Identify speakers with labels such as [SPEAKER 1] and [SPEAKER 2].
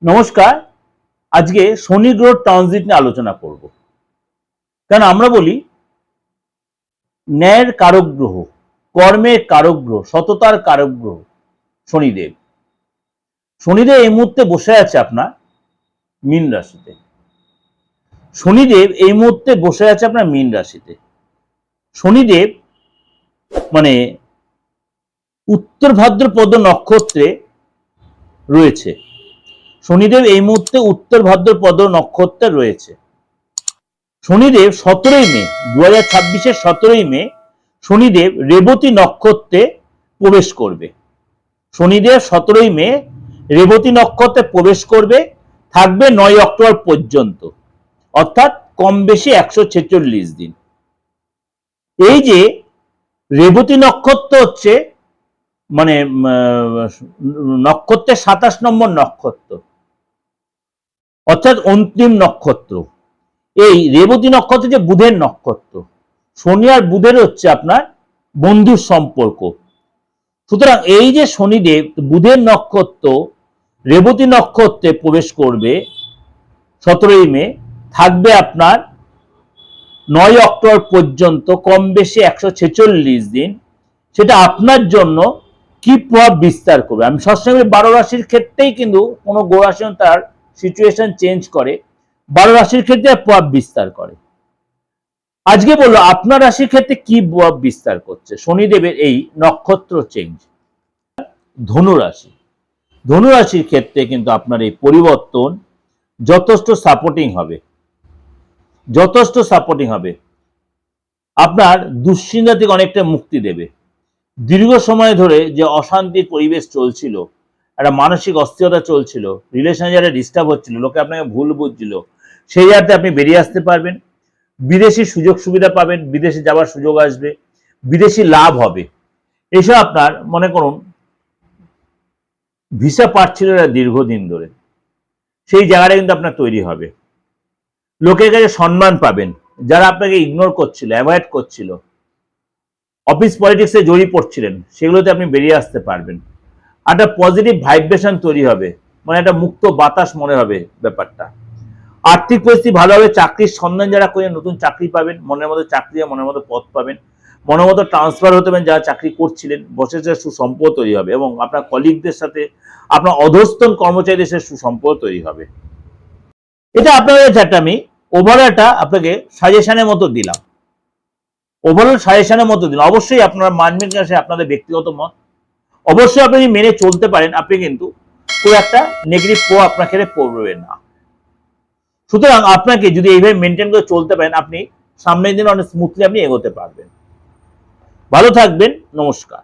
[SPEAKER 1] নমস্কার। আজকে শনি গ্রহ ট্রানজিট নিয়ে আলোচনা করব। কারণ আমরা বলি ন্যায়ের কারক গ্রহ, কর্মের কারক গ্রহ, সততার কারক গ্রহ শনিদেব। শনিদেব এই মুহূর্তে বসে আছে আপনার মীন রাশিতে। শনিদেব এই মুহূর্তে বসে আছে আপনার মীন রাশিতে। শনিদেব মানে উত্তর ভাদ্রপদ নক্ষত্রে রয়েছে। শনিদেব এই মুহূর্তে উত্তর ভাদ্রপদ নক্ষত্রে রয়েছে। শনিদেব 17ই মে 2026-এর 17ই মে শনিদেব রেবতী নক্ষত্রে প্রবেশ করবে। শনিদেব 17ই মে রেবতী নক্ষত্রে প্রবেশ করবে, থাকবে 9 অক্টোবর পর্যন্ত, অর্থাৎ কম বেশি 146 দিন। এই যে রেবতী নক্ষত্র হচ্ছে মানে নক্ষত্রের 27 নম্বর নক্ষত্র, অর্থাৎ অন্তিম নক্ষত্র। এই রেবতী নক্ষত্র যে বুধের নক্ষত্র, শনি আর বুধের হচ্ছে আপনার বন্ধুর সম্পর্ক। সুতরাং এই যে শনিদেব বুধের নক্ষত্র রেবতী নক্ষত্রে প্রবেশ করবে 17ই মে, থাকবে আপনার 9 অক্টোবর পর্যন্ত, কম বেশি 146 দিন। সেটা আপনার জন্য কি প্রভাব বিস্তার করবে? আমি সবসময় 12 রাশির ক্ষেত্রেই কিন্তু কোনো গ্রহ রাশি তার সিচুয়েশন চেঞ্জ করে, 12 রাশির ক্ষেত্রে প্রভাব বিস্তার করে। আজকে বললো আপনার রাশির ক্ষেত্রে কি প্রভাব বিস্তার করছে শনিদেবের এই নক্ষত্র চেঞ্জ। ধনু রাশি, ধনু রাশির ক্ষেত্রে কিন্তু আপনার এই পরিবর্তন যথেষ্ট সাপোর্টিং হবে, যথেষ্ট সাপোর্টিং হবে। আপনার দুশ্চিন্তা থেকে অনেকটা মুক্তি দেবে। দীর্ঘ সময় ধরে যে অশান্তির পরিবেশ চলছিল, একটা মানসিক অস্থিরতা চলছিল, রিলেশনে যারা ডিস্টার্ব হচ্ছিল, লোকে আপনাকে ভুল বুঝছিল, সেই জায়গাতে আপনি বেরিয়ে আসতে পারবেন। বিদেশি সুযোগ সুবিধা পাবেন, বিদেশে যাওয়ার সুযোগ আসবে, বিদেশি লাভ হবে। এসব আপনার মনে করুন ভিসা পাচ্ছিল না দীর্ঘদিন ধরে, সেই জায়গাটা কিন্তু আপনার তৈরি হবে। লোকের কাছে সম্মান পাবেন, যারা আপনাকে ইগনোর করছিল, অ্যাভয়েড করছিল, অফিস পলিটিক্সে জড়িয়ে পড়ছিলেন, সেগুলোতে আপনি বেরিয়ে আসতে পারবেন। একটা পজিটিভ ভাইব্রেশন তৈরি হবে, মানে একটা মুক্ত বাতাস মনে হবে ব্যাপারটা। আর্থিক পরিস্থিতি ভালো হবে, চাকরির সন্ধান যারা করে নতুন চাকরি পাবেন, মনের মতো চাকরি, মনের মতো পদ পাবেন, মনের মতো ট্রান্সফার হতে পারেন। যারা চাকরি করছিলেন বসেছে, সুসম্পর্ক তৈরি হবে, এবং আপনার কলিগদের সাথে, আপনার অধস্তন কর্মচারীদের সাথে সুসম্পর্ক তৈরি হবে। এটা আপনাদের একটা আমি ওভারঅলটা আপনাকে সাজেশনের মতো দিলাম, ওভারঅল সাজেশনের মতো দিলাম। অবশ্যই আপনারা মানবেন কিনা সে আপনাদের ব্যক্তিগত মত। অবশ্যই আপনি মেনে চলতে পারেন, আপনি কিন্তু খুব একটা নেগেটিভ প্রভাব আপনার ক্ষেত্রে পড়বে না। সুতরাং আপনাকে যদি এইভাবে মেনটেন করে চলতে পারেন, আপনি সামনের দিনে অনেক স্মুথলি আপনি এগোতে পারবেন। ভালো থাকবেন, নমস্কার।